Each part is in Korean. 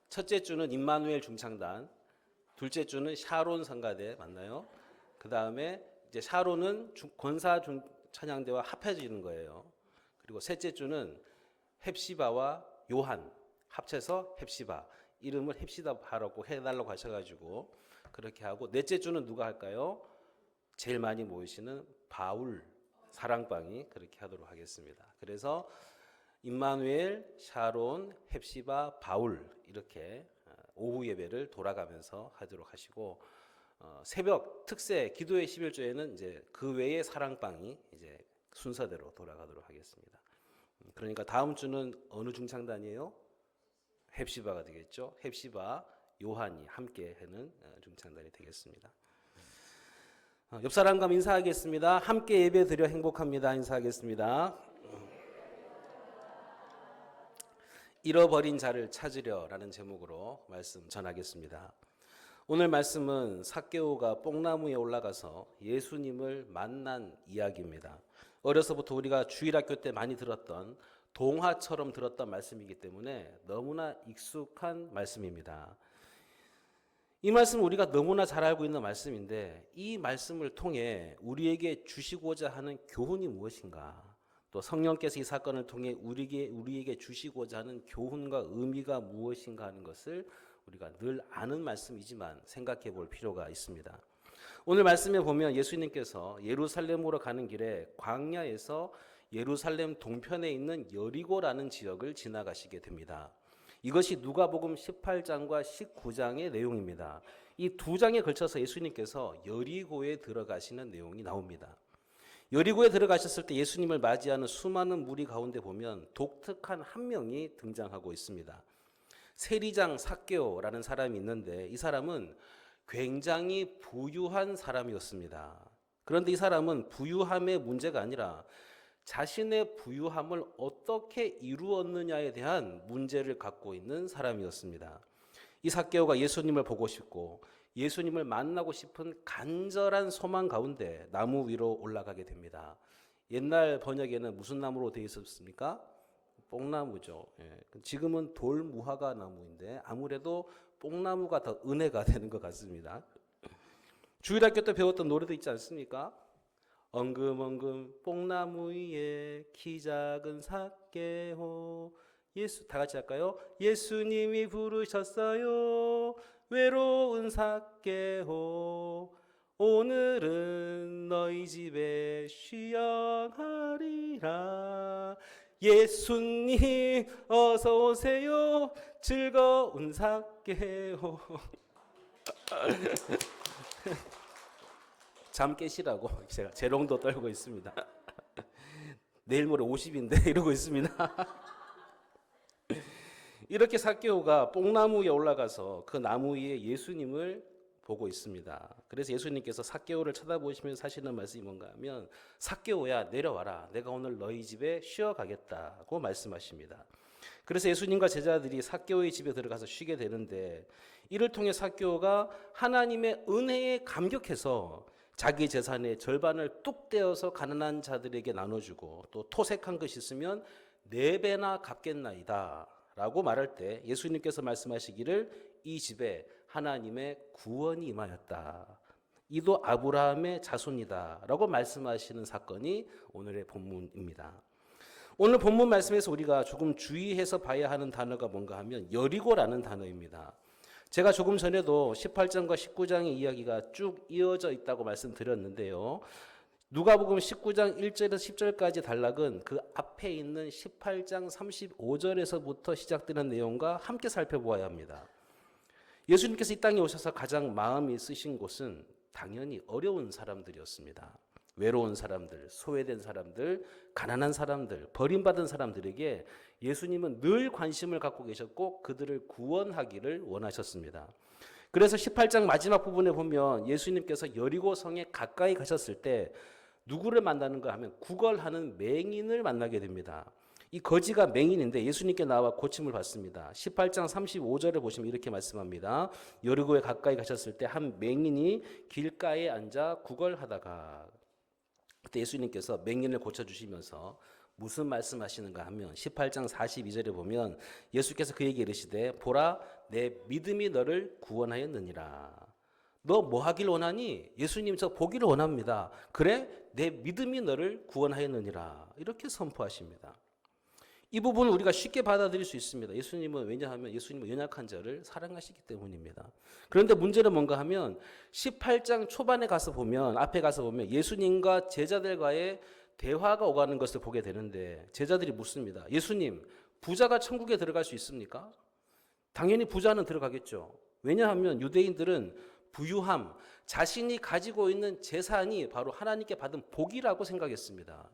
첫째 주는 임마누엘 중창단, 둘째 주는 샤론 성가대 맞나요? 그 다음에 이제 샤론은 권사 찬양대와 합해지는 거예요. 그리고 셋째 주는 헵시바와 요한 합쳐서 헵시바, 이름을 헵시바라고 해달라고 하셔가지고 그렇게 하고, 넷째 주는 누가 할까요? 제일 많이 모이시는 바울 사랑방이 그렇게 하도록 하겠습니다. 그래서 임마누엘, 샤론, 헵시바, 바울 이렇게 오후 예배를 돌아가면서 하도록 하시고, 새벽 특세 기도의 11조에는 이제 그 외의 사랑방이 이제 순서대로 돌아가도록 하겠습니다. 그러니까 다음 주는 어느 중창단이에요? 헵시바가 되겠죠. 헵시바, 요한이 함께 하는 중창단이 되겠습니다. 옆 사람과 인사하겠습니다. 함께 예배 드려 행복합니다. 인사하겠습니다. 잃어버린 자를 찾으려라는 제목으로 말씀 전하겠습니다. 오늘 말씀은 삭개오가 뽕나무에 올라가서 예수님을 만난 이야기입니다. 어려서부터 우리가 주일학교 때 많이 들었던 동화처럼 들었던 말씀이기 때문에 너무나 익숙한 말씀입니다. 이 말씀은 우리가 너무나 잘 알고 있는 말씀인데, 이 말씀을 통해 우리에게 주시고자 하는 교훈이 무엇인가, 또 성령께서 이 사건을 통해 우리에게 주시고자 하는 교훈과 의미가 무엇인가 하는 것을 우리가 늘 아는 말씀이지만 생각해 볼 필요가 있습니다. 오늘 말씀에 보면 예수님께서 예루살렘으로 가는 길에 광야에서 예루살렘 동편에 있는 여리고라는 지역을 지나가시게 됩니다. 이것이 누가복음 18장과 19장의 내용입니다. 이 두 장에 걸쳐서 예수님께서 여리고에 들어가시는 내용이 나옵니다. 여리고에 들어가셨을 때 예수님을 맞이하는 수많은 무리 가운데 보면 독특한 한 명이 등장하고 있습니다. 세리장 삭개오라는 사람이 있는데, 이 사람은 굉장히 부유한 사람이었습니다. 그런데 이 사람은 부유함의 문제가 아니라 자신의 부유함을 어떻게 이루었느냐에 대한 문제를 갖고 있는 사람이었습니다. 이 삭개오가 예수님을 보고 싶고 예수님을 만나고 싶은 간절한 소망 가운데 나무 위로 올라가게 됩니다. 옛날 번역에는 무슨 나무로 되어 있었습니까? 뽕나무죠. 지금은 돌무화과 나무인데 아무래도 뽕나무가 더 은혜가 되는 것 같습니다. 주일학교 때 배웠던 노래도 있지 않습니까? 엉금엉금 뽕나무 위에 키 작은 삭개오, 예수, 다 같이 할까요? 예수님이 부르셨어요. 외로운 삭개오, 오늘은 너희 집에 쉬어가리라. 예수님 어서 오세요. 즐거운 삭개오. 잠 깨시라고 제가 재롱도 떨고 있습니다. 내일 모레 50인데 이러고 있습니다. 이렇게 삭개오가 뽕나무 위에 올라가서 그 나무 위에 예수님을 보고 있습니다. 그래서 예수님께서 삭개오를 쳐다보시면서 하시는 말씀이 뭔가 하면, 삭개오야 내려와라, 내가 오늘 너희 집에 쉬어가겠다고 말씀하십니다. 그래서 예수님과 제자들이 삭개오의 집에 들어가서 쉬게 되는데, 이를 통해 삭개오가 하나님의 은혜에 감격해서 자기 재산의 절반을 뚝 떼어서 가난한 자들에게 나눠주고, 또 토색한 것이 있으면 4배나 갚겠나이다 라고 말할 때 예수님께서 말씀하시기를 이 집에 하나님의 구원이 임하였다, 이도 아브라함의 자손이다 라고 말씀하시는 사건이 오늘의 본문입니다. 오늘 본문 말씀에서 우리가 조금 주의해서 봐야 하는 단어가 뭔가 하면 여리고라는 단어입니다. 제가 조금 전에도 18장과 19장의 이야기가 쭉 이어져 있다고 말씀드렸는데요. 누가복음 19장 1절에서 10절까지 단락은 그 앞에 있는 18장 35절에서부터 시작되는 내용과 함께 살펴보아야 합니다. 예수님께서 이 땅에 오셔서 가장 마음이 쓰신 곳은 당연히 어려운 사람들이었습니다. 외로운 사람들, 소외된 사람들, 가난한 사람들, 버림받은 사람들에게 예수님은 늘 관심을 갖고 계셨고 그들을 구원하기를 원하셨습니다. 그래서 18장 마지막 부분에 보면 예수님께서 여리고 성에 가까이 가셨을 때 누구를 만나는가 하면 구걸하는 맹인을 만나게 됩니다. 이 거지가 맹인인데 예수님께 나와 고침을 받습니다. 18장 35절을 보시면 이렇게 말씀합니다. 여리고에 가까이 가셨을 때 한 맹인이 길가에 앉아 구걸하다가, 그때 예수님께서 맹인을 고쳐주시면서 무슨 말씀하시는가 하면 18장 42절에 보면 예수께서 그에게 이르시되 보라 내 믿음이 너를 구원하였느니라. 너 뭐 하길 원하니? 예수님 저 보기를 원합니다. 그래 내 믿음이 너를 구원하였느니라. 이렇게 선포하십니다. 이 부분은 우리가 쉽게 받아들일 수 있습니다. 예수님은 왜냐하면 예수님은 연약한 자를 사랑하시기 때문입니다. 그런데 문제는 뭔가 하면 18장 초반에 가서 보면 앞에 가서 보면 예수님과 제자들과의 대화가 오가는 것을 보게 되는데 제자들이 묻습니다. 예수님, 부자가 천국에 들어갈 수 있습니까? 당연히 부자는 들어가겠죠. 왜냐하면 유대인들은 부유함, 자신이 가지고 있는 재산이 바로 하나님께 받은 복이라고 생각했습니다.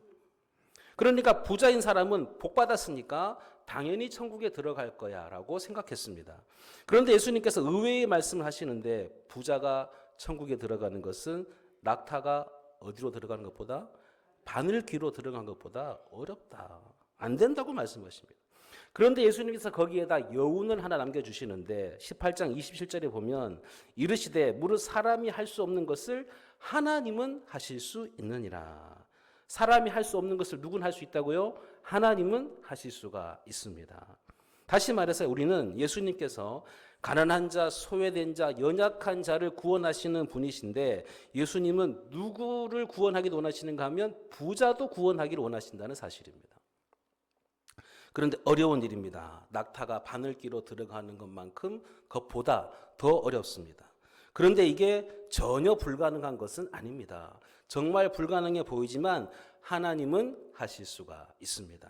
그러니까 부자인 사람은 복 받았으니까 당연히 천국에 들어갈 거야 라고 생각했습니다. 그런데 예수님께서 의외의 말씀을 하시는데 부자가 천국에 들어가는 것은 낙타가 어디로 들어가는 것보다 바늘귀로 들어간 것보다 어렵다. 안 된다고 말씀하십니다. 그런데 예수님께서 거기에다 여운을 하나 남겨주시는데 18장 27절에 보면 이르시되 무릇 사람이 할 수 없는 것을 하나님은 하실 수 있느니라. 사람이 할 수 없는 것을 누군 할 수 있다고요? 하나님은 하실 수가 있습니다. 다시 말해서 우리는 예수님께서 가난한 자, 소외된 자, 연약한 자를 구원하시는 분이신데 예수님은 누구를 구원하기를 원하시는가 하면 부자도 구원하기를 원하신다는 사실입니다. 그런데 어려운 일입니다. 낙타가 바늘귀로 들어가는 것만큼 그것보다 더 어렵습니다. 그런데 이게 전혀 불가능한 것은 아닙니다. 정말 불가능해 보이지만 하나님은 하실 수가 있습니다.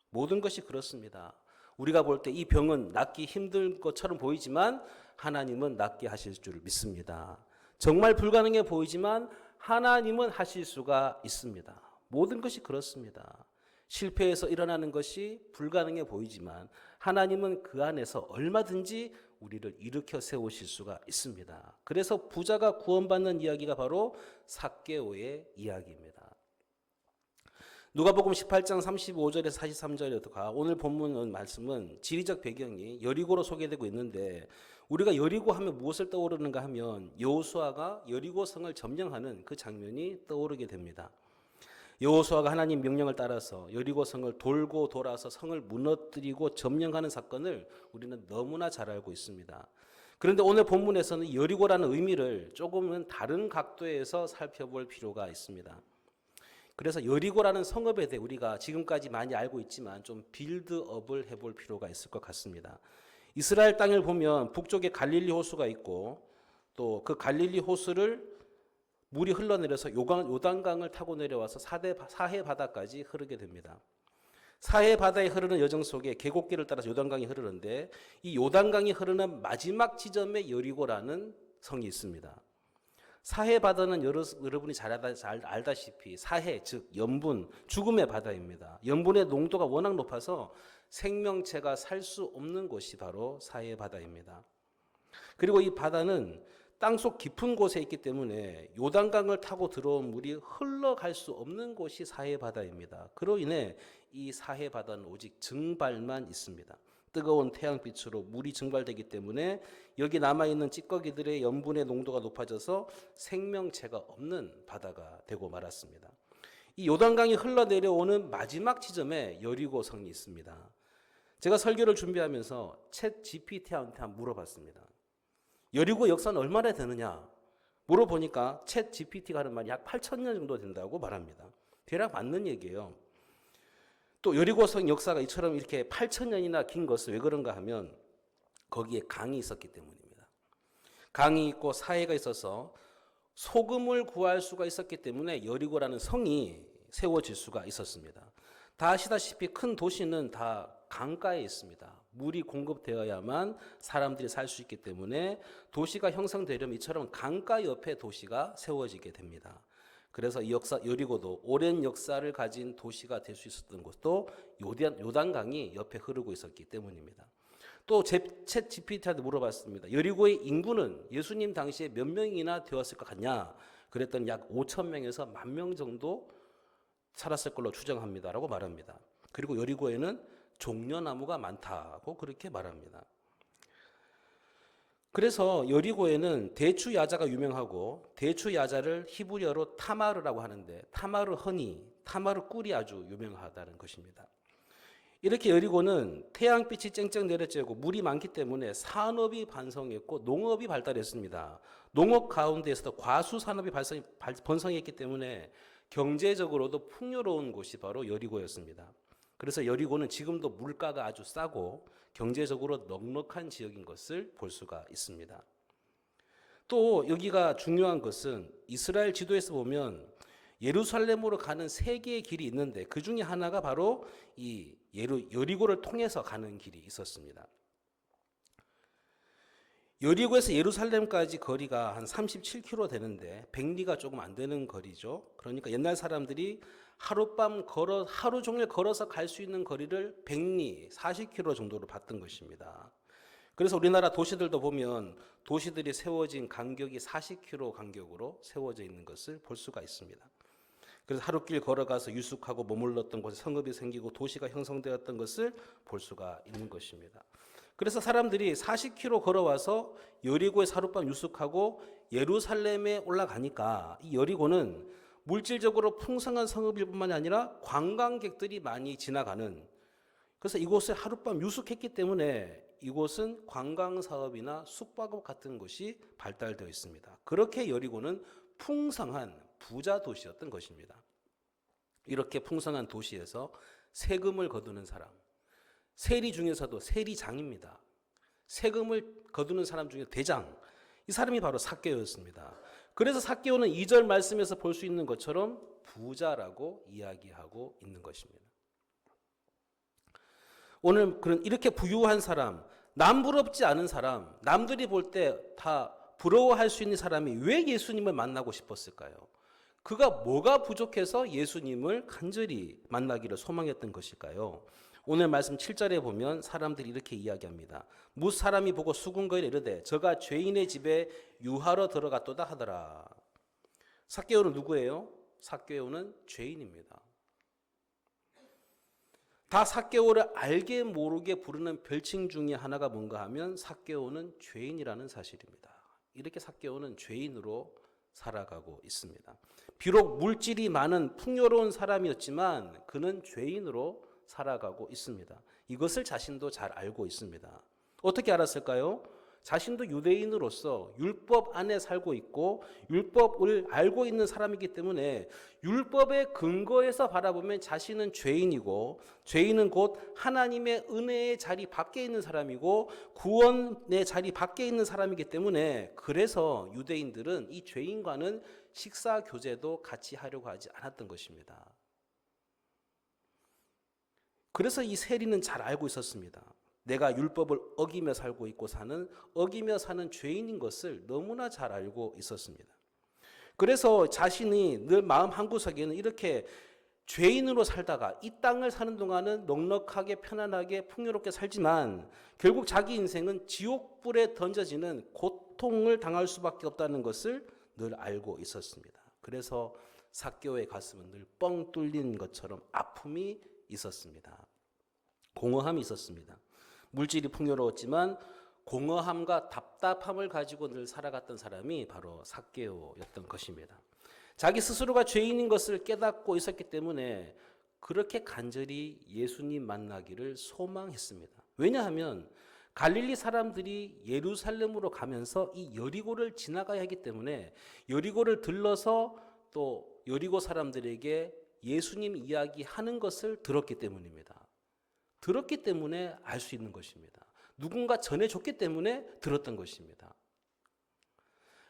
모든 것이 그렇습니다. 우리가 볼 때 이 병은 낫기 힘든 것처럼 보이지만 하나님은 낫게 하실 줄 믿습니다. 정말 불가능해 보이지만 하나님은 하실 수가 있습니다. 모든 것이 그렇습니다. 실패해서 일어나는 것이 불가능해 보이지만 하나님은 그 안에서 얼마든지 우리를 일으켜 세우실 수가 있습니다. 그래서 부자가 구원받는 이야기가 바로 삭개오의 이야기입니다. 누가복음 18장 35절에서 43절에가 오늘 본문 말씀은 지리적 배경이 여리고로 소개되고 있는데 우리가 여리고 하면 무엇을 떠오르는가 하면 여호수아가 여리고 성을 점령하는 그 장면이 떠오르게 됩니다. 여호수아가 하나님 명령을 따라서 여리고 성을 돌고 돌아서 성을 무너뜨리고 점령하는 사건을 우리는 너무나 잘 알고 있습니다. 그런데 오늘 본문에서는 여리고라는 의미를 조금은 다른 각도에서 살펴볼 필요가 있습니다. 그래서 여리고라는 성읍에 대해 우리가 지금까지 많이 알고 있지만 좀 빌드업을 해볼 필요가 있을 것 같습니다. 이스라엘 땅을 보면 북쪽에 갈릴리 호수가 있고 또 그 갈릴리 호수를 물이 흘러내려서 요단강을 타고 내려와서 사해 바다까지 흐르게 됩니다. 사해 바다에 흐르는 여정 속에 계곡길을 따라서 요단강이 흐르는데 이 요단강이 흐르는 마지막 지점에 여리고라는 성이 있습니다. 사해 바다는 여러분이 잘 알다시피 사해 즉 염분, 죽음의 바다입니다. 염분의 농도가 워낙 높아서 생명체가 살 수 없는 곳이 바로 사해 바다입니다. 그리고 이 바다는 땅속 깊은 곳에 있기 때문에 요단강을 타고 들어온 물이 흘러갈 수 없는 곳이 사해 바다입니다. 그로 인해 이 사해 바다는 오직 증발만 있습니다. 뜨거운 태양빛으로 물이 증발되기 때문에 여기 남아있는 찌꺼기들의 염분의 농도가 높아져서 생명체가 없는 바다가 되고 말았습니다. 이 요단강이 흘러내려오는 마지막 지점에 여리고 성이 있습니다. 제가 설교를 준비하면서 챗 GPT한테 한번 물어봤습니다. 여리고 역사는 얼마나 되느냐 물어보니까 챗 GPT가 하는 말이 약 8,000년 정도 된다고 말합니다. 대략 맞는 얘기예요. 또 여리고성 역사가 이처럼 이렇게 8,000년이나 긴 것은 왜 그런가 하면 거기에 강이 있었기 때문입니다. 강이 있고 사해가 있어서 소금을 구할 수가 있었기 때문에 여리고라는 성이 세워질 수가 있었습니다. 다 아시다시피 큰 도시는 다 강가에 있습니다. 물이 공급되어야만 사람들이 살 수 있기 때문에 도시가 형성되려면 이처럼 강가 옆에 도시가 세워지게 됩니다. 그래서 이 여리고도 오랜 역사를 가진 도시가 될 수 있었던 것도 요단강이 옆에 흐르고 있었기 때문입니다. 또 챗 GPT한테 물어봤습니다. 여리고의 인구는 예수님 당시에 몇 명이나 되었을 것 같냐? 그랬더니 약 5,000명에서 10,000명 정도 살았을 걸로 추정합니다라고 말합니다. 그리고 여리고에는 종려나무가 많다고 그렇게 말합니다. 그래서 여리고에는 대추야자가 유명하고 대추야자를 히브리어로 타마르라고 하는데 타마르 허니, 타마르 꿀이 아주 유명하다는 것입니다. 이렇게 여리고는 태양빛이 쨍쨍 내려쬐고 물이 많기 때문에 산업이 번성했고 농업이 발달했습니다. 농업 가운데에서도 과수 산업이 번성했기 때문에 경제적으로도 풍요로운 곳이 바로 여리고였습니다. 그래서 여리고는 지금도 물가가 아주 싸고 경제적으로 넉넉한 지역인 것을 볼 수가 있습니다. 또 여기가 중요한 것은 이스라엘 지도에서 보면 예루살렘으로 가는 세 개의 길이 있는데 그 중에 하나가 바로 이 여리고를 통해서 가는 길이 있었습니다. 여리고에서 예루살렘까지 거리가 한 37km 되는데 100리가 조금 안 되는 거리죠. 그러니까 옛날 사람들이 하루 종일 걸어서 갈 수 있는 거리를 100리, 40km 정도로 봤던 것입니다. 그래서 우리나라 도시들도 보면 도시들이 세워진 간격이 40km 간격으로 세워져 있는 것을 볼 수가 있습니다. 그래서 하루길 걸어가서 유숙하고 머물렀던 곳에 성읍이 생기고 도시가 형성되었던 것을 볼 수가 있는 것입니다. 그래서 사람들이 40km 걸어와서 여리고에서 하룻밤 유숙하고 예루살렘에 올라가니까 이 여리고는 물질적으로 풍성한 성읍일 뿐만이 아니라 관광객들이 많이 지나가는, 그래서 이곳에 하룻밤 유숙했기 때문에 이곳은 관광사업이나 숙박업 같은 것이 발달되어 있습니다. 그렇게 여리고는 풍성한 부자 도시였던 것입니다. 이렇게 풍성한 도시에서 세금을 거두는 사람, 세리 중에서도 세리장입니다. 세금을 거두는 사람 중에 대장, 이 사람이 바로 삭개오였습니다. 그래서 삭개오는 2절 말씀에서 볼 수 있는 것처럼 부자라고 이야기하고 있는 것입니다. 오늘 이렇게 부유한 사람, 남부럽지 않은 사람, 남들이 볼 때 다 부러워할 수 있는 사람이 왜 예수님을 만나고 싶었을까요? 그가 뭐가 부족해서 예수님을 간절히 만나기를 소망했던 것일까요? 오늘 말씀 7절에 보면 사람들이 이렇게 이야기합니다. 무 사람이 보고 수군거리에 이르되 저가 죄인의 집에 유하러 들어갔도다 하더라. 삭개오는 누구예요? 삭개오는 죄인입니다. 다 삭개오를 알게 모르게 부르는 별칭 중에 하나가 뭔가 하면 삭개오는 죄인이라는 사실입니다. 이렇게 삭개오는 죄인으로 살아가고 있습니다. 비록 물질이 많은 풍요로운 사람이었지만 그는 죄인으로 살아가고 있습니다. 이것을 자신도 잘 알고 있습니다. 어떻게 알았을까요? 자신도 유대인으로서 율법 안에 살고 있고 율법을 알고 있는 사람이기 때문에 율법의 근거에서 바라보면 자신은 죄인이고 죄인은 곧 하나님의 은혜의 자리 밖에 있는 사람이고 구원의 자리 밖에 있는 사람이기 때문에 그래서 유대인들은 이 죄인과는 식사 교제도 같이 하려고 하지 않았던 것입니다. 그래서 이 세리는 잘 알고 있었습니다. 내가 율법을 어기며 살고 있고 어기며 사는 죄인인 것을 너무나 잘 알고 있었습니다. 그래서 자신이 늘 마음 한구석에는 이렇게 죄인으로 살다가 이 땅을 사는 동안은 넉넉하게 편안하게 풍요롭게 살지만 결국 자기 인생은 지옥불에 던져지는 고통을 당할 수밖에 없다는 것을 늘 알고 있었습니다. 그래서 삭개오의 가슴은 늘 뻥 뚫린 것처럼 아픔이 있었습니다. 공허함이 있었습니다. 물질이 풍요로웠지만 공허함과 답답함을 가지고 늘 살아갔던 사람이 바로 삭개오였던 것입니다. 자기 스스로가 죄인인 것을 깨닫고 있었기 때문에 그렇게 간절히 예수님 만나기를 소망했습니다. 왜냐하면 갈릴리 사람들이 예루살렘으로 가면서 이 여리고를 지나가야 하기 때문에 여리고를 들러서 또 여리고 사람들에게 예수님 이야기하는 것을 들었기 때문입니다. 들었기 때문에 알 수 있는 것입니다. 누군가 전해줬기 때문에 들었던 것입니다.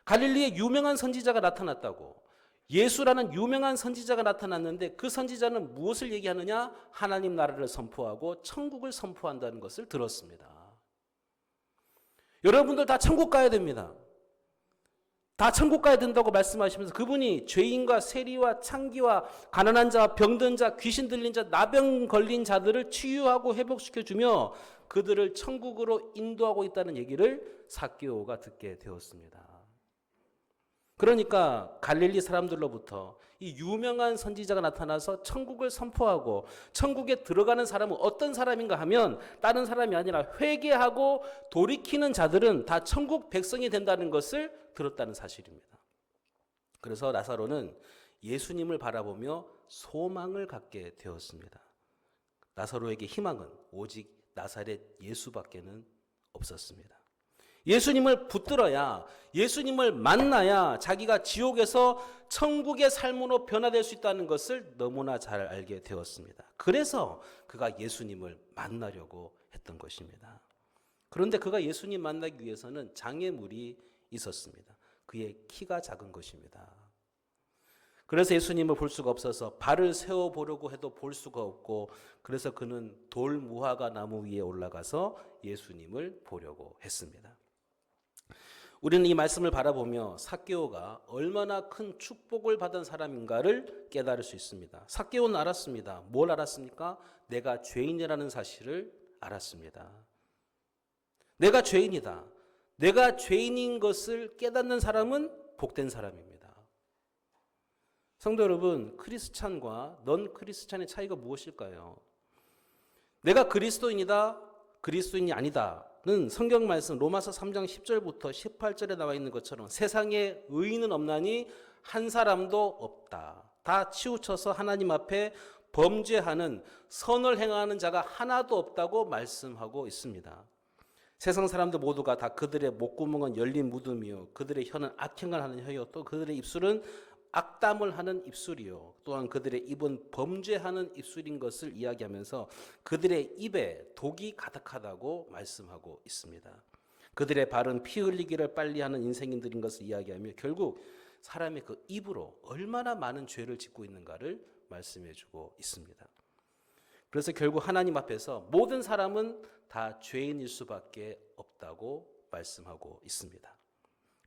갈릴리에 유명한 선지자가 나타났다고, 예수라는 유명한 선지자가 나타났는데 그 선지자는 무엇을 얘기하느냐? 하나님 나라를 선포하고 천국을 선포한다는 것을 들었습니다. 여러분들 다 천국 가야 됩니다. 다 천국 가야 된다고 말씀하시면서 그분이 죄인과 세리와 창기와 가난한 자, 병든 자, 귀신 들린 자, 나병 걸린 자들을 치유하고 회복시켜주며 그들을 천국으로 인도하고 있다는 얘기를 삭개오가 듣게 되었습니다. 그러니까 갈릴리 사람들로부터 이 유명한 선지자가 나타나서 천국을 선포하고 천국에 들어가는 사람은 어떤 사람인가 하면 다른 사람이 아니라 회개하고 돌이키는 자들은 다 천국 백성이 된다는 것을 들었다는 사실입니다. 그래서 나사로는 예수님을 바라보며 소망을 갖게 되었습니다. 나사로에게 희망은 오직 나사렛 예수밖에는 없었습니다. 예수님을 붙들어야, 예수님을 만나야 자기가 지옥에서 천국의 삶으로 변화될 수 있다는 것을 너무나 잘 알게 되었습니다. 그래서 그가 예수님을 만나려고 했던 것입니다. 그런데 그가 예수님 만나기 위해서는 장애물이 있었습니다. 그의 키가 작은 것입니다. 그래서 예수님을 볼 수가 없어서 발을 세워보려고 해도 볼 수가 없고, 그래서 그는 돌 무화과 나무 위에 올라가서 예수님을 보려고 했습니다. 우리는 이 말씀을 바라보며 삭개오가 얼마나 큰 축복을 받은 사람인가를 깨달을 수 있습니다. 삭개오는 알았습니다. 뭘 알았습니까? 내가 죄인이라는 사실을 알았습니다. 내가 죄인이다. 내가 죄인인 것을 깨닫는 사람은 복된 사람입니다. 성도 여러분, 크리스찬과 넌 크리스찬의 차이가 무엇일까요? 내가 그리스도인이다, 그리스도인이 아니다는 성경 말씀 로마서 3장 10절부터 18절에 나와 있는 것처럼 세상에 의인은 없나니 한 사람도 없다. 다 치우쳐서 하나님 앞에 범죄하는, 선을 행하는 자가 하나도 없다고 말씀하고 있습니다. 세상 사람들 모두가 다 그들의 목구멍은 열린 무덤이요, 그들의 혀는 악행을 하는 혀요, 또 그들의 입술은 악담을 하는 입술이요, 또한 그들의 입은 범죄하는 입술인 것을 이야기하면서 그들의 입에 독이 가득하다고 말씀하고 있습니다. 그들의 발은 피 흘리기를 빨리 하는 인생인들인 것을 이야기하며 결국 사람의 그 입으로 얼마나 많은 죄를 짓고 있는가를 말씀해주고 있습니다. 그래서 결국 하나님 앞에서 모든 사람은 다 죄인일 수밖에 없다고 말씀하고 있습니다.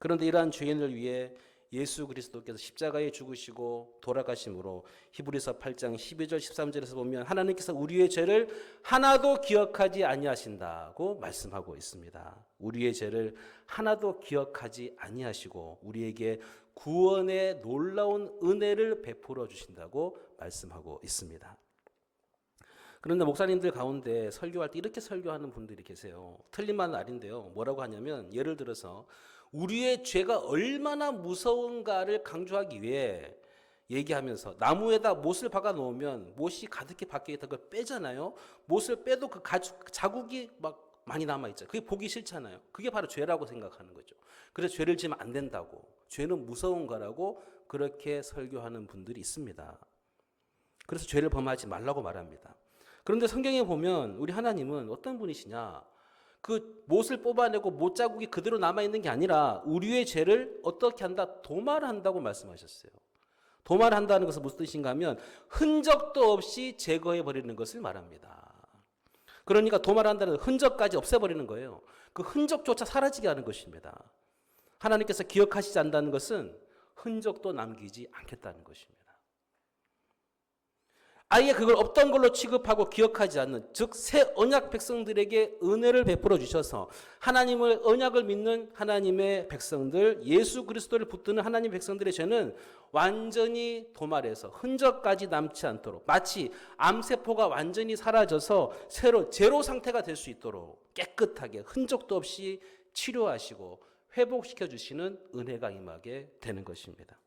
그런데 이러한 죄인을 위해 예수 그리스도께서 십자가에 죽으시고 돌아가심으로 히브리서 8장 12절 13절에서 보면 하나님께서 우리의 죄를 하나도 기억하지 아니하신다고 말씀하고 있습니다. 우리의 죄를 하나도 기억하지 아니하시고 우리에게 구원의 놀라운 은혜를 베풀어 주신다고 말씀하고 있습니다. 그런데 목사님들 가운데 설교할 때 이렇게 설교하는 분들이 계세요. 틀린 말은 아닌데요. 뭐라고 하냐면, 예를 들어서 우리의 죄가 얼마나 무서운가를 강조하기 위해 얘기하면서 나무에다 못을 박아 놓으면 못이 가득히 박혀 있다 그걸 빼잖아요. 못을 빼도 그 자국이 막 많이 남아 있죠. 그게 보기 싫잖아요. 그게 바로 죄라고 생각하는 거죠. 그래서 죄를 지으면 안 된다고, 죄는 무서운 거라고 그렇게 설교하는 분들이 있습니다. 그래서 죄를 범하지 말라고 말합니다. 그런데 성경에 보면 우리 하나님은 어떤 분이시냐? 그 못을 뽑아내고 못 자국이 그대로 남아있는 게 아니라 우리의 죄를 어떻게 한다? 도말한다고 말씀하셨어요. 도말한다는 것은 무슨 뜻인가 하면 흔적도 없이 제거해버리는 것을 말합니다. 그러니까 도말한다는 흔적까지 없애버리는 거예요. 그 흔적조차 사라지게 하는 것입니다. 하나님께서 기억하시지 않는다는 것은 흔적도 남기지 않겠다는 것입니다. 아예 그걸 없던 걸로 취급하고 기억하지 않는, 즉 새 언약 백성들에게 은혜를 베풀어 주셔서 하나님의 언약을 믿는 하나님의 백성들, 예수 그리스도를 붙드는 하나님의 백성들의 죄는 완전히 도말해서 흔적까지 남지 않도록, 마치 암세포가 완전히 사라져서 새로 제로 상태가 될 수 있도록 깨끗하게 흔적도 없이 치료하시고 회복시켜 주시는 은혜가 임하게 되는 것입니다.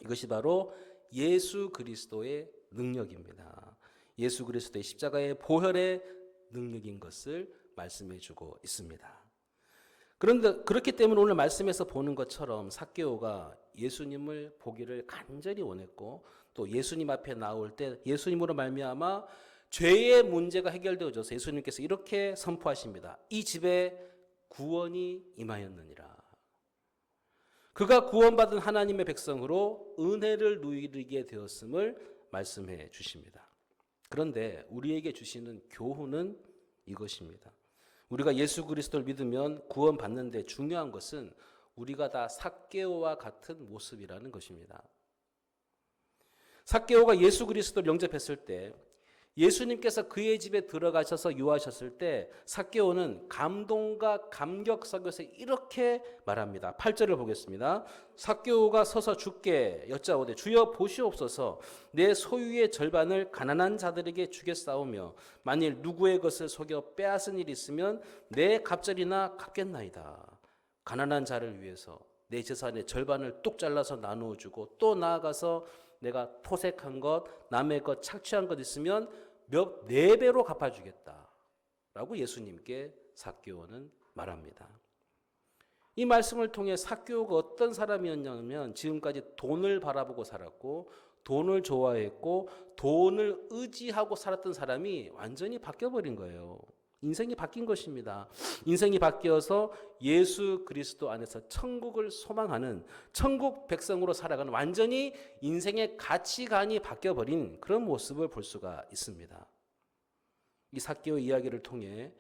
이것이 바로 예수 그리스도의 능력입니다. 예수 그리스도의 십자가의 보혈의 능력인 것을 말씀해 주고 있습니다. 그런데 그렇기 때문에 오늘 말씀에서 보는 것처럼 삭개오가 예수님을 보기를 간절히 원했고, 또 예수님 앞에 나올 때 예수님으로 말미암아 죄의 문제가 해결되어져서 예수님께서 이렇게 선포하십니다. 이 집에 구원이 임하였느니라. 그가 구원받은 하나님의 백성으로 은혜를 누리게 되었음을 말씀해 주십니다. 그런데 우리에게 주시는 교훈은 이것입니다. 우리가 예수 그리스도를 믿으면 구원받는데 중요한 것은 우리가 다 삭개오와 같은 모습이라는 것입니다. 삭개오가 예수 그리스도를 영접했을 때, 예수님께서 그의 집에 들어가셔서 유하셨을 때 삭개오는 감동과 감격 속에서 이렇게 말합니다. 8절을 보겠습니다. 삭개오가 서서 주께 여짜오되 주여 보시옵소서, 내 소유의 절반을 가난한 자들에게 주겠사오며 만일 누구의 것을 속여 빼앗은 일이 있으면 내 갑절이나 갚겠나이다. 가난한 자를 위해서 내 재산의 절반을 뚝 잘라서 나누어 주고 또 나아가서 내가 토색한 것, 남의 것, 착취한 것 있으면 몇 4배로 갚아주겠다라고 예수님께 삭개오는 말합니다. 이 말씀을 통해 삭개오가 어떤 사람이었냐면 지금까지 돈을 바라보고 살았고 돈을 좋아했고 돈을 의지하고 살았던 사람이 완전히 바뀌어버린 거예요. 인생이 바뀐 것입니다. 인생이 바뀌어서 예수 그리스도 안에서 천국을 소망하는 천국 백성으로 살아가는 완전히 인생의 가치관이 바뀌어버린 그런 모습을 볼 수가 있습니다. 이 삭개오 이야기를 통해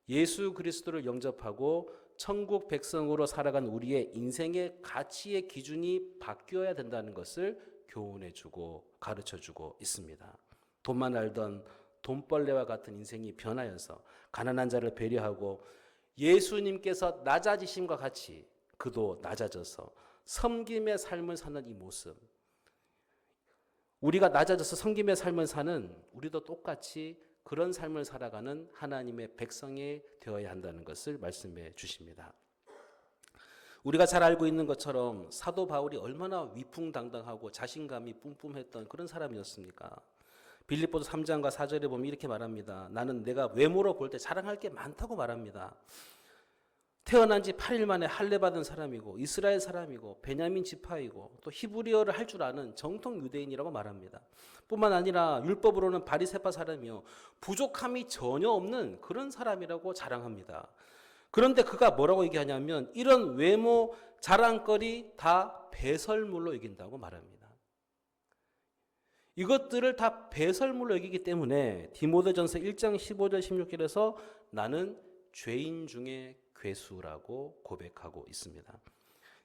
예수 그리스도를 영접하고 천국 백성으로 살아간 우리의 인생의 가치의 기준이 바뀌어야 된다는 것을 교훈해주고 가르쳐주고 있습니다. 돈만 알던 돈벌레와 같은 인생이 변하여서 가난한 자를 배려하고 예수님께서 낮아지심과 같이 그도 낮아져서 섬김의 삶을 사는 이 모습, 우리가 낮아져서 섬김의 삶을 사는 우리도 똑같이 그런 삶을 살아가는 하나님의 백성이 되어야 한다는 것을 말씀해 주십니다. 우리가 잘 알고 있는 것처럼 사도 바울이 얼마나 위풍당당하고 자신감이 뿜뿜했던 그런 사람이었습니까? 빌립보서 3장과 4절에 보면 이렇게 말합니다. 나는 내가 외모로 볼 때 자랑할 게 많다고 말합니다. 태어난 지 8일 만에 할례받은 사람이고 이스라엘 사람이고 베냐민 지파이고 또 히브리어를 할 줄 아는 정통 유대인이라고 말합니다. 뿐만 아니라 율법으로는 바리새파 사람이요 부족함이 전혀 없는 그런 사람이라고 자랑합니다. 그런데 그가 뭐라고 얘기하냐면 이런 외모 자랑거리 다 배설물로 여긴다고 말합니다. 이것들을 다 배설물로 여기기 때문에 디모데전서 1장 15절 16절에서 나는 죄인 중에 괴수라고 고백하고 있습니다.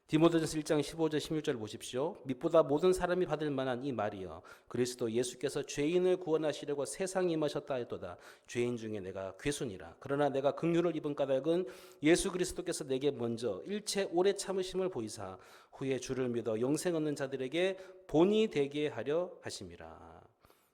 디모데전서 1장 15절 16절 보십시오. 밑보다 모든 사람이 받을 만한 이 말이여 그리스도 예수께서 죄인을 구원하시려고 세상에 임하셨다 하였도다. 죄인 중에 내가 괴수니라. 그러나 내가 긍휼을 입은 까닭은 예수 그리스도께서 내게 먼저 일체 오래 참으심을 보이사 후에 주를 믿어 영생 얻는 자들에게 본이 되게 하려 하심이라.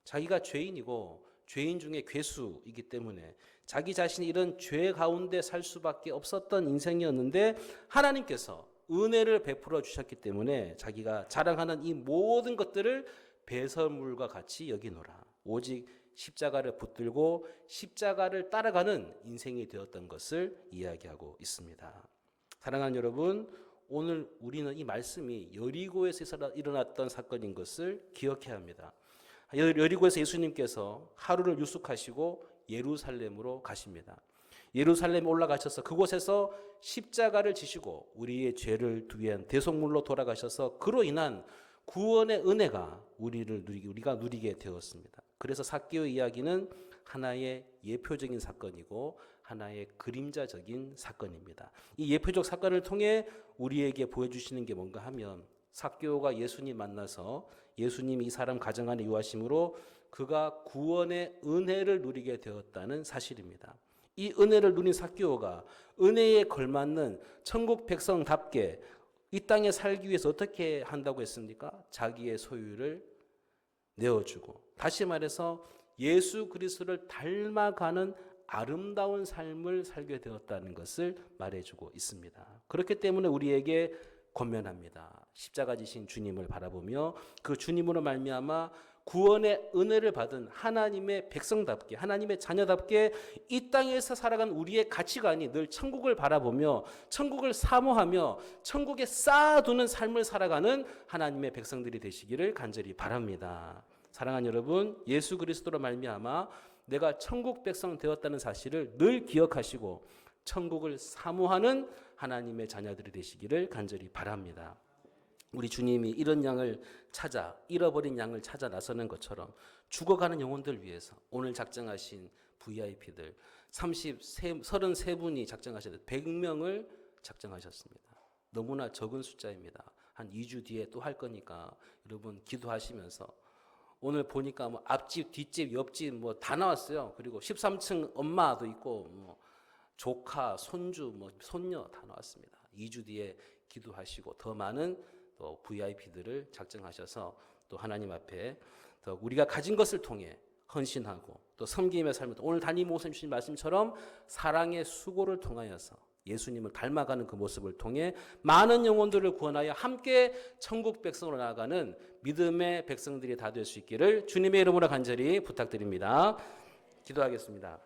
자기가 죄인이고 죄인 중에 괴수이기 때문에 자기 자신이 이런 죄 가운데 살 수밖에 없었던 인생이었는데 하나님께서 은혜를 베풀어 주셨기 때문에 자기가 자랑하는 이 모든 것들을 배설물과 같이 여기노라. 오직 십자가를 붙들고 십자가를 따라가는 인생이 되었던 것을 이야기하고 있습니다. 사랑하는 여러분, 오늘 우리는 이 말씀이 여리고에서 일어났던 사건인 것을 기억해야 합니다. 여리고에서 예수님께서 하루를 유숙하시고 예루살렘으로 가십니다. 예루살렘에 올라가셔서 그곳에서 십자가를 지시고 우리의 죄를 위한 대속물로 돌아가셔서 그로 인한 구원의 은혜가 우리가 누리게 되었습니다. 그래서 삭개오 이야기는 하나의 예표적인 사건이고 하나의 그림자적인 사건입니다. 이 예표적 사건을 통해 우리에게 보여주시는 게 뭔가 하면 삭개오가 예수님 만나서 예수님이 이 사람 가정 안에 유하심으로 그가 구원의 은혜를 누리게 되었다는 사실입니다. 이 은혜를 누린 삭개오가 은혜에 걸맞는 천국 백성답게 이 땅에 살기 위해서 어떻게 한다고 했습니까? 자기의 소유를 내어주고 다시 말해서 예수 그리스도를 닮아가는 아름다운 삶을 살게 되었다는 것을 말해주고 있습니다. 그렇기 때문에 우리에게 권면합니다. 십자가 지신 주님을 바라보며 그 주님으로 말미암아 구원의 은혜를 받은 하나님의 백성답게 하나님의 자녀답게 이 땅에서 살아간 우리의 가치관이 늘 천국을 바라보며 천국을 사모하며 천국에 쌓아두는 삶을 살아가는 하나님의 백성들이 되시기를 간절히 바랍니다. 사랑하는 여러분, 예수 그리스도로 말미암아 내가 천국 백성 되었다는 사실을 늘 기억하시고 천국을 사모하는 하나님의 자녀들이 되시기를 간절히 바랍니다. 우리 주님이 이런 양을 찾아 잃어버린 양을 찾아 나서는 것처럼 죽어가는 영혼들 위해서 오늘 작정하신 VIP들 33분이 작정하셨는데 100명을 작정하셨습니다. 너무나 적은 숫자입니다. 한 2주 뒤에 또 할 거니까 여러분 기도하시면서 오늘 보니까 뭐 앞집, 뒷집, 옆집 뭐 다 나왔어요. 그리고 13층 엄마도 있고 뭐 조카, 손주, 뭐 손녀 다 나왔습니다. 2주 뒤에 기도하시고 더 많은 또 VIP들을 작정하셔서 또 하나님 앞에 더 우리가 가진 것을 통해 헌신하고 또 섬김의 삶을 오늘 담임 목사님 주신 말씀처럼 사랑의 수고를 통하여서 예수님을 닮아가는 그 모습을 통해 많은 영혼들을 구원하여 함께 천국 백성으로 나아가는 믿음의 백성들이 다 될 수 있기를 주님의 이름으로 간절히 부탁드립니다. 기도하겠습니다.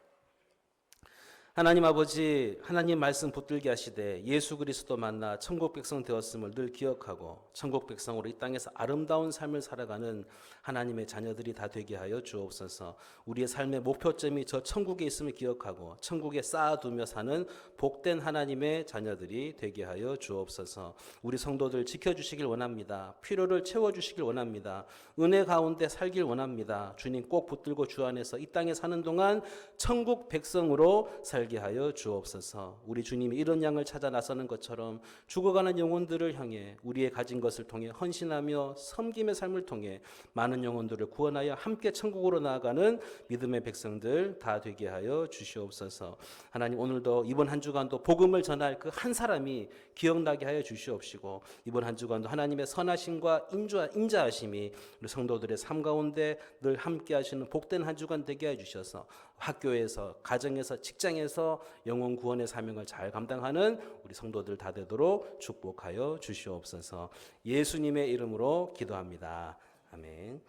하나님 아버지, 하나님 말씀 붙들게 하시되 예수 그리스도 만나 천국 백성 되었음을 늘 기억하고 천국 백성으로 이 땅에서 아름다운 삶을 살아가는 하나님의 자녀들이 다 되게 하여 주옵소서. 우리의 삶의 목표점이 저 천국에 있음을 기억하고 천국에 쌓아두며 사는 복된 하나님의 자녀들이 되게 하여 주옵소서. 우리 성도들 지켜주시길 원합니다. 필요를 채워주시길 원합니다. 은혜 가운데 살길 원합니다. 주님 꼭 붙들고 주 안에서 이 땅에 사는 동안 천국 백성으로 살게 하여 주옵소서. 우리 주님이 이런 양을 찾아 나서는 것처럼 죽어가는 영혼들을 향해 우리의 가진 것을 통해 헌신하며 섬김의 삶을 통해 많은 영혼들을 구원하여 함께 천국으로 나아가는 믿음의 백성들 다 되게 하여 주시옵소서. 하나님 오늘도 이번 한 주간도 복음을 전할 그 한 사람이 기억나게 하여 주시옵시고 이번 한 주간도 하나님의 선하심과 인자하심이 우리 성도들의 삶 가운데 늘 함께 하시는 복된 한 주간 되게 해 주셔서 학교에서 가정에서 직장에서 영혼 구원의 사명을 잘 감당하는 우리 성도들 다 되도록 축복하여 주시옵소서. 예수님의 이름으로 기도합니다. 아멘.